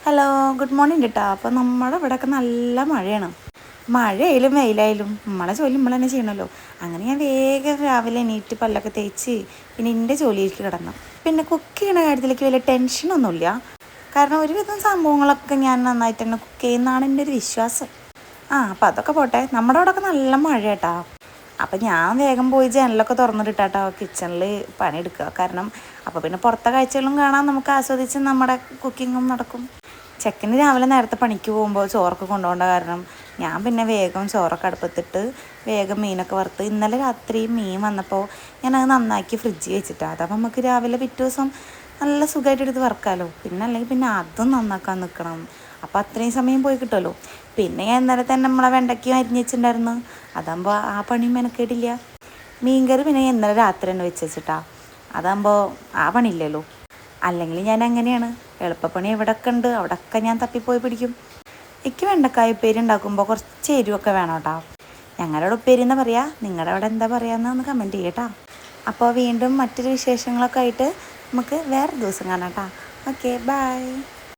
Hello, good morning കേട്ടോ. അപ്പോൾ നമ്മുടെ ഇവിടെയൊക്കെ നല്ല മഴയാണ്. മഴയായാലും വെയിലായാലും നമ്മളെ ജോലി നമ്മൾ തന്നെ ചെയ്യണമല്ലോ. അങ്ങനെ ഞാൻ വേഗം രാവിലെ എണീറ്റ് പല്ലൊക്കെ തേച്ച് പിന്നെ എൻ്റെ ജോലിയിലേക്ക് കിടന്നു. പിന്നെ കുക്ക് ചെയ്യുന്ന കാര്യത്തിലേക്ക് വലിയ ടെൻഷനൊന്നുമില്ല. കാരണം ഒരുവിധം സംഭവങ്ങളൊക്കെ ഞാൻ നന്നായിട്ട് തന്നെ കുക്ക് ചെയ്യുന്നതാണ് എൻ്റെ ഒരു വിശ്വാസം. അപ്പോൾ അതൊക്കെ പോട്ടെ, നമ്മുടെ അവിടെയൊക്കെ നല്ല മഴ കേട്ടോ. അപ്പം ഞാൻ വേഗം പോയി ജനലൊക്കെ തുറന്നിട്ടാട്ടോ കിച്ചണിൽ പണിയെടുക്കുക. കാരണം അപ്പോൾ പിന്നെ പുറത്തെ കാഴ്ചകളും കാണാൻ നമുക്ക് ആസ്വദിച്ച് നമ്മുടെ കുക്കിങ്ങും നടക്കും. ചെക്കന് രാവിലെ നേരത്തെ പണിക്ക് പോകുമ്പോൾ ചോറൊക്കെ കൊണ്ടുപോകേണ്ട കാരണം ഞാൻ പിന്നെ വേഗം ചോറൊക്കെ അടുപ്പത്തിട്ട് വേഗം മീനൊക്കെ വറുത്ത് ഇന്നലെ രാത്രി മീൻ വന്നപ്പോൾ ഞാനത് നന്നാക്കി ഫ്രിഡ്ജിൽ വെച്ചിട്ടാണ്. അതപ്പോൾ നമുക്ക് രാവിലെ പിറ്റേ ദിവസം നല്ല സുഖമായിട്ട് എടുത്ത് വറുക്കാമല്ലോ. പിന്നെ അല്ലെങ്കിൽ പിന്നെ അതും നന്നാക്കാൻ നിൽക്കണം. അപ്പോൾ അത്രയും സമയം പോയി കിട്ടുമല്ലോ. പിന്നെ ഞാൻ ഇന്നലെ തന്നെ നമ്മളെ വെണ്ടയ്ക്കും അരിഞ്ഞ് വെച്ചിട്ടുണ്ടായിരുന്നു. അതാകുമ്പോൾ ആ പണി മെനക്കേടില്ല. മീൻകറി പിന്നെ ഇന്നലെ രാത്രി തന്നെ വെച്ചിട്ടാ. അതാകുമ്പോൾ ആ പണിയില്ലല്ലോ. അല്ലെങ്കിൽ ഞാൻ അങ്ങനെയാണ്, എളുപ്പപ്പണി എവിടെയൊക്കെ ഉണ്ട് അവിടെയൊക്കെ ഞാൻ തപ്പിപ്പോയി പിടിക്കും. എനിക്ക് വെണ്ടക്കായ ഉപ്പേരി ഉണ്ടാക്കുമ്പോൾ കുറച്ച് എരിവൊക്കെ വേണം കേട്ടോ. ഞങ്ങളുടെ ഉപ്പേരി എന്താ പറയുക, നിങ്ങളുടെ അവിടെ എന്താ പറയുക ഒന്ന് കമൻറ്റ് ചെയ്യട്ടോ. അപ്പോൾ വീണ്ടും മറ്റൊരു വിശേഷങ്ങളൊക്കെ ആയിട്ട് നമുക്ക് വേറെ ദിവസം കാണാം കേട്ടോ. Okay, by.